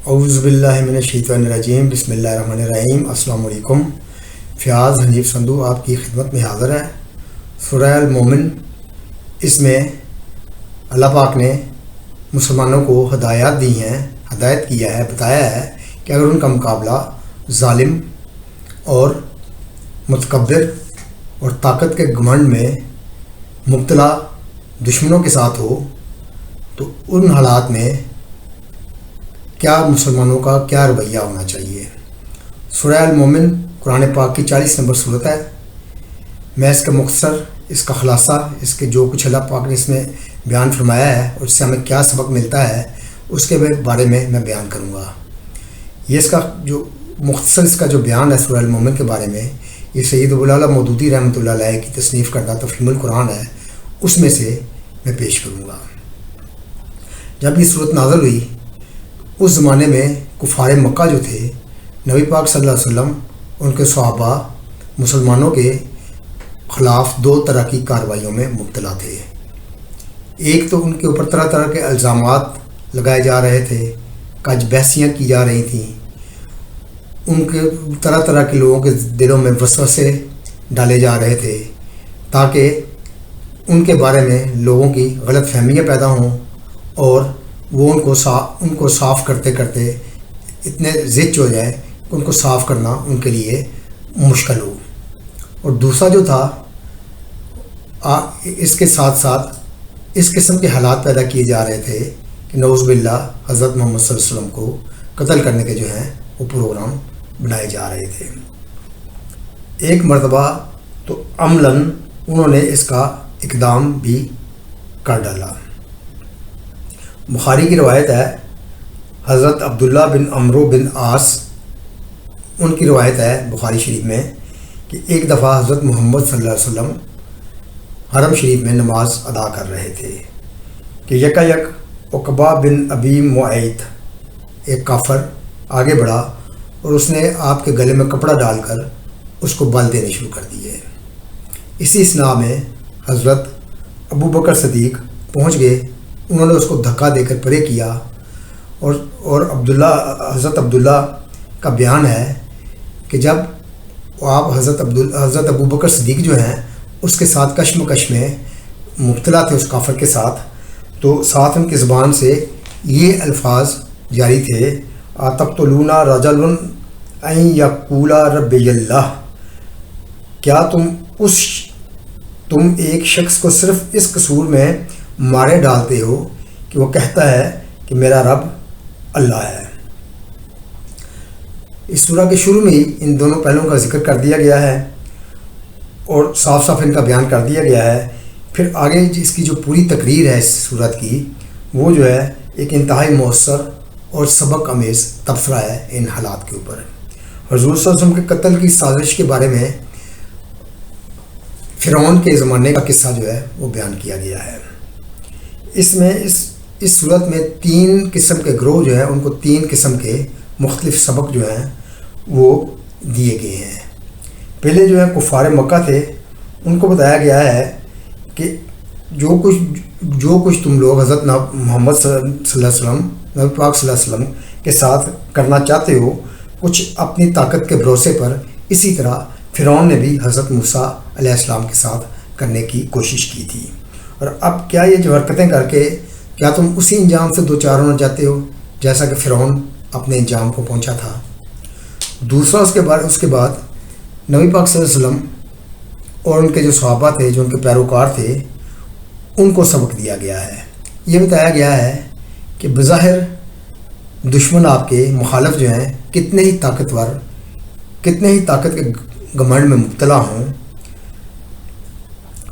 اعوذ باللہ من الشیطان الرجیم، بسم اللہ الرحمن الرحیم۔ السلام علیکم۔ فیاض حنیف سندھو آپ کی خدمت میں حاضر ہے۔ سورہ المومن، اس میں اللہ پاک نے مسلمانوں کو ہدایات دی ہیں، ہدایت کیا ہے، بتایا ہے کہ اگر ان کا مقابلہ ظالم اور متکبر اور طاقت کے گھمنڈ میں مبتلا دشمنوں کے ساتھ ہو تو ان حالات میں کیا مسلمانوں کا کیا رویہ ہونا چاہیے۔ سورہ المومن قرآن پاک کی 40 نمبر صورت ہے۔ میں اس کا مختصر، اس کا خلاصہ، اس کے جو کچھ اللہ پاک نے اس میں بیان فرمایا ہے اور اس سے ہمیں کیا سبق ملتا ہے اس کے بارے میں بیان کروں گا۔ یہ اس کا جو مختصر اس کا جو بیان ہے سورہ المومن کے بارے میں، یہ سید ابو الاعلیٰ مودودی رحمۃ اللہ علیہ کی تصنیف کردہ تفہیم القرآن ہے، اس میں سے میں پیش کروں گا۔ جب یہ صورت نازل ہوئی، اس زمانے میں کفار مکہ جو تھے، نبی پاک صلی اللہ علیہ وسلم، ان کے صحابہ مسلمانوں کے خلاف دو طرح کی کارروائیوں میں مبتلا تھے۔ ایک تو ان کے اوپر طرح طرح کے الزامات لگائے جا رہے تھے، کج بحثیاں کی جا رہی تھیں، ان کے طرح طرح کے لوگوں کے دلوں میں وسوسے ڈالے جا رہے تھے تاکہ ان کے بارے میں لوگوں کی غلط فہمیاں پیدا ہوں اور وہ ان کو صاف کرتے کرتے اتنے زچ ہو جائے کہ ان کو صاف کرنا ان کے لیے مشکل ہو۔ اور دوسرا جو تھا، اس کے ساتھ ساتھ اس قسم کے حالات پیدا کیے جا رہے تھے کہ نعوذ باللہ حضرت محمد صلی اللہ علیہ وسلم کو قتل کرنے کے جو ہیں وہ پروگرام بنائے جا رہے تھے۔ ایک مرتبہ تو عملاً انہوں نے اس کا اقدام بھی کر ڈالا۔ بخاری کی روایت ہے، حضرت عبداللہ بن عمرو بن عاص، ان کی روایت ہے بخاری شریف میں کہ ایک دفعہ حضرت محمد صلی اللہ علیہ وسلم حرم شریف میں نماز ادا کر رہے تھے کہ یک عقبہ بن ابی معیط، ایک کافر، آگے بڑھا اور اس نے آپ کے گلے میں کپڑا ڈال کر اس کو بل دینے شروع کر دیے۔ اسی اثناء میں حضرت ابو بکر صدیق پہنچ گئے، انہوں نے اس کو دھکا دے کر پرے کیا اور حضرت عبداللہ کا بیان ہے کہ جب آپ حضرت ابو بکر صدیق جو ہیں اس کے ساتھ کشمکش میں مبتلا تھے، اس کافر کے ساتھ، تو ساتھ ان کی زبان سے یہ الفاظ جاری تھے، تقتلون رجلا ان یقول ربی اللہ، کیا تم ایک شخص کو صرف اس قصور میں مارے ڈالتے ہو کہ وہ کہتا ہے کہ میرا رب اللہ ہے۔ اس سورہ کے شروع میں ہی ان دونوں پہلوؤں کا ذکر کر دیا گیا ہے اور صاف صاف ان کا بیان کر دیا گیا ہے۔ پھر آگے اس کی جو پوری تقریر ہے اس سورت کی، وہ جو ہے ایک انتہائی مؤثر اور سبق آمیز تبصرہ ہے ان حالات کے اوپر۔ حضور صلی اللہ علیہ وسلم کے قتل کی سازش کے بارے میں فرعون کے زمانے کا قصہ جو ہے وہ بیان کیا گیا ہے۔ اس میں اس صورت میں 3 قسم کے گروہ جو ہیں، ان کو 3 قسم کے مختلف سبق جو ہیں وہ دیے گئے ہیں۔ پہلے جو ہیں کفار مکہ تھے، ان کو بتایا گیا ہے کہ جو کچھ تم لوگ حضرت محمد صلی اللہ علیہ وسلم، نبی پاک صلی اللہ علیہ وسلم کے ساتھ کرنا چاہتے ہو، کچھ اپنی طاقت کے بھروسے پر، اسی طرح فرعون نے بھی حضرت موسیٰ علیہ السلام کے ساتھ کرنے کی کوشش کی تھی۔ اور اب کیا یہ جو حرکتیں کر کے کیا تم اسی انجام سے دوچار ہونا چاہتے ہو جیسا کہ فرعون اپنے انجام کو پہنچا تھا؟ دوسرا، اس کے بعد نبی پاک صلی اللہ علیہ وسلم اور ان کے جو صحابہ تھے، جو ان کے پیروکار تھے، ان کو سبق دیا گیا ہے۔ یہ بتایا گیا ہے کہ بظاہر دشمن آپ کے مخالف جو ہیں کتنے ہی طاقتور، کتنے ہی طاقت کے گھمنڈ میں مبتلا ہوں،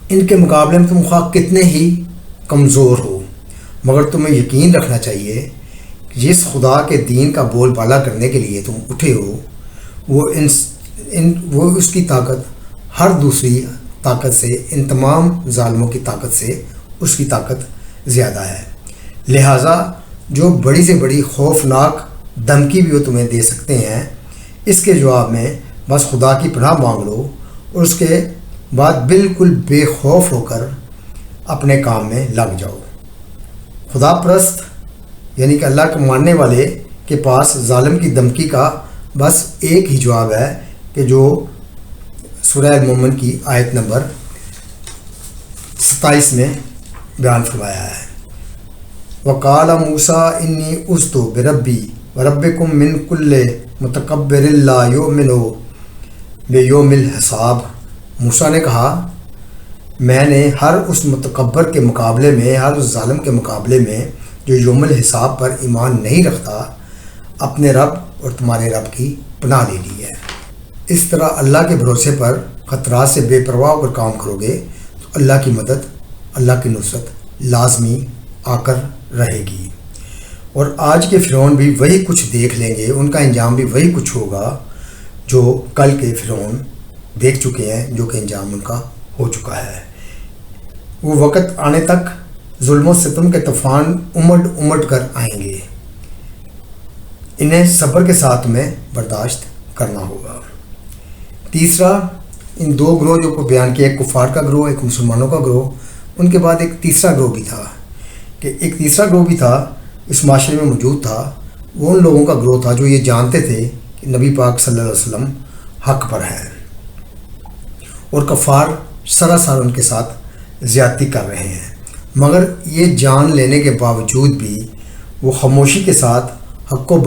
ان کے مقابلے میں تم خواہ کتنے ہی کمزور ہو، مگر تمہیں یقین رکھنا چاہیے کہ جس خدا کے دین کا بول بالا کرنے کے لیے تم اٹھے ہو، وہ اس کی طاقت ہر دوسری طاقت سے، ان تمام ظالموں کی طاقت سے اس کی طاقت زیادہ ہے۔ لہٰذا جو بڑی سے بڑی خوفناک دھمکی بھی وہ تمہیں دے سکتے ہیں، اس کے جواب میں بس خدا کی پناہ مانگ لو اور اس کے بعد بالکل بے خوف ہو کر اپنے کام میں لگ جاؤ۔ خدا پرست یعنی کہ اللہ کو ماننے والے کے پاس ظالم کی دھمکی کا بس ایک ہی جواب ہے کہ جو سورہ المومن کی آیت نمبر 27 میں بیان فرمایا ہے۔ وَقَالَ مُوسَىٰ إِنِّي عُذْتُ بِرَبِّي وَرَبِّكُم مِّن كُلِّ مُتَكَبِّرٍ لَّا يُؤْمِنُ بِيَوْمِ الْحِسَابِ۔ موسیٰ نے کہا میں نے ہر اس متکبر کے مقابلے میں، ہر اس ظالم کے مقابلے میں جو یوم الحساب پر ایمان نہیں رکھتا، اپنے رب اور تمہارے رب کی پناہ لے لی ہے۔ اس طرح اللہ کے بھروسے پر خطرات سے بے پرواہ ہو کر کام کرو گے تو اللہ کی مدد، اللہ کی نصرت لازمی آ کر رہے گی۔ اور آج کے فرعون بھی وہی کچھ دیکھ لیں گے، ان کا انجام بھی وہی کچھ ہوگا جو کل کے فرعون دیکھ چکے ہیں، جو کہ انجام ان کا ہو چکا ہے۔ وہ وقت آنے تک ظلم و ستم کے طوفان امٹ کر آئیں گے، انہیں صبر کے ساتھ میں برداشت کرنا ہوگا۔ تیسرا، ان دو گروہ جو کو بیان کیا، ایک کفار کا گروہ، ایک مسلمانوں کا گروہ، ان کے بعد ایک تیسرا گروہ بھی تھا، کہ ایک تیسرا گروہ بھی تھا اس معاشرے میں موجود تھا۔ وہ ان لوگوں کا گروہ تھا جو یہ جانتے تھے کہ نبی پاک صلی اللہ علیہ وسلم حق پر ہیں، اور کفار سراسر ان کے ساتھ زیادتی کر رہے ہیں، مگر یہ جان لینے کے باوجود بھی وہ خاموشی کے ساتھ حق و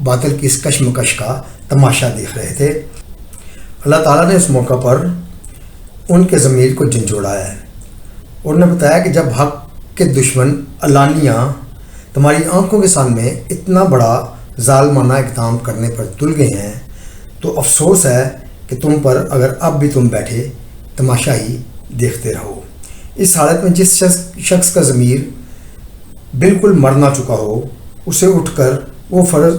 باطل کی اس کشمکش کا تماشا دیکھ رہے تھے۔ اللہ تعالیٰ نے اس موقع پر ان کے ضمیر کو جھنجھوڑا ہے اور نے بتایا کہ جب حق کے دشمن علانیہ تمہاری آنکھوں کے سامنے اتنا بڑا ظالمانہ اقدام کرنے پر تل گئے ہیں تو افسوس ہے کہ تم پر اگر اب بھی تم بیٹھے تماشا ہی دیکھتے رہو۔ اس حالت میں جس شخص کا ضمیر بالکل مر نہ چکا ہو، اسے اٹھ کر وہ فرض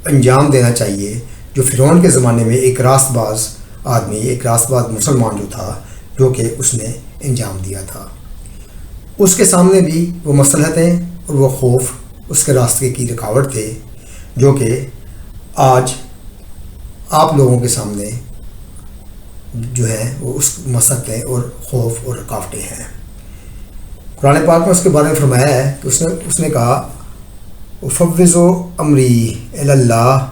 انجام دینا چاہیے جو فرعون کے زمانے میں ایک راست باز آدمی، ایک راست باز مسلمان جو تھا، جو کہ اس نے انجام دیا تھا۔ اس کے سامنے بھی وہ مصلحتیں اور وہ خوف اس کے راستے کی رکاوٹ تھے، جو کہ آج آپ لوگوں کے سامنے جو ہے وہ اس مصلحتیں اور خوف اور رکاوٹیں ہیں۔ قرآن پاک میں اس کے بارے میں فرمایا ہے کہ اس نے کہا افوض امری الی اللہ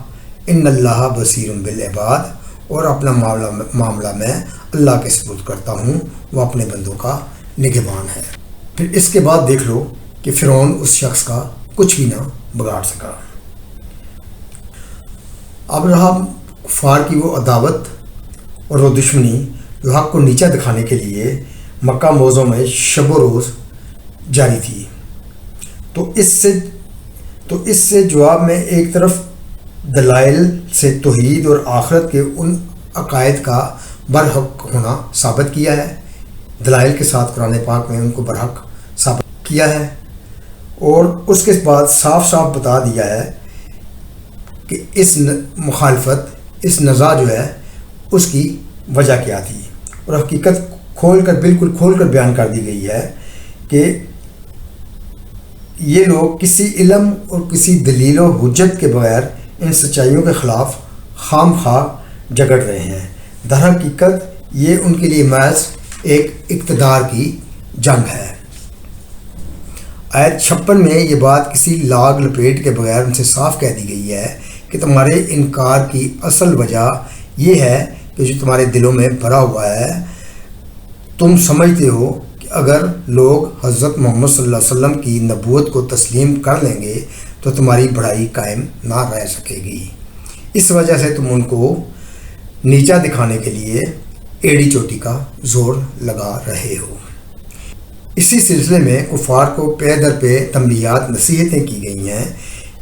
ان اللہ بصیر بالعباد، اور اپنا معاملہ میں اللہ کے سپرد کرتا ہوں، وہ اپنے بندوں کا نگہبان ہے۔ پھر اس کے بعد دیکھ لو کہ فرعون اس شخص کا کچھ بھی نہ بگاڑ سکا۔ اب رہا کفار کی وہ عداوت اور وہ دشمنی جو حق کو نیچا دکھانے کے لیے مکہ موضوع میں شب و روز جاری تھی۔ تو اس سے جواب میں ایک طرف دلائل سے توحید اور آخرت کے ان عقائد کا برحق ہونا ثابت کیا ہے، دلائل کے ساتھ قرآن پاک میں ان کو برحق ثابت کیا ہے، اور اس کے بعد صاف صاف بتا دیا ہے کہ اس مخالفت، اس نزاع جو ہے اس کی وجہ کیا تھی، اور حقیقت بالکل کھول کر بیان کر دی گئی ہے کہ یہ لوگ کسی علم اور کسی دلیل و حجت کے بغیر ان سچائیوں کے خلاف خام خواہ جھگڑ رہے ہیں۔ در حقیقت یہ ان کے لیے محض ایک اقتدار کی جنگ ہے۔ آیت 56 میں یہ بات کسی لاگ لپیٹ کے بغیر ان سے صاف کہہ دی گئی ہے کہ تمہارے انکار کی اصل وجہ یہ ہے کہ جو تمہارے دلوں میں بھرا ہوا ہے، تم سمجھتے ہو کہ اگر لوگ حضرت محمد صلی اللہ علیہ وسلم کی نبوت کو تسلیم کر لیں گے تو تمہاری بڑائی قائم نہ رہ سکے گی، اس وجہ سے تم ان کو نیچا دکھانے کے لیے ایڑی چوٹی کا زور لگا رہے ہو۔ اسی سلسلے میں کفار کو پے در پہ تنبیہات نصیحتیں کی گئی ہیں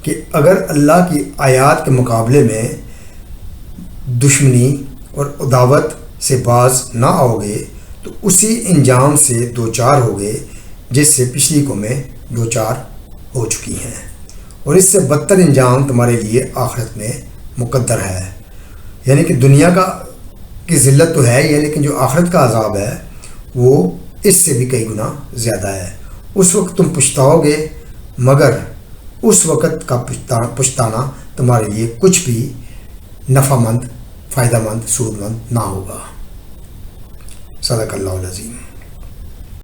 کہ اگر اللہ کی آیات کے مقابلے میں دشمنی اور عداوت سے باز نہ آؤ گے تو اسی انجام سے دوچار ہوگے جس سے پچھلی قومیں دوچار ہو چکی ہیں، اور اس سے بدتر انجام تمہارے لیے آخرت میں مقدر ہے۔ یعنی کہ دنیا کی ذلت تو ہے یہ، لیکن جو آخرت کا عذاب ہے وہ اس سے بھی کئی گنا زیادہ ہے۔ اس وقت تم پچھتاؤ گے، مگر اس وقت کا پچھتانا تمہارے لیے کچھ بھی نفع مند، فائدہ مند، سود مند نہ ہوگا۔ صدق اللہ العظیم۔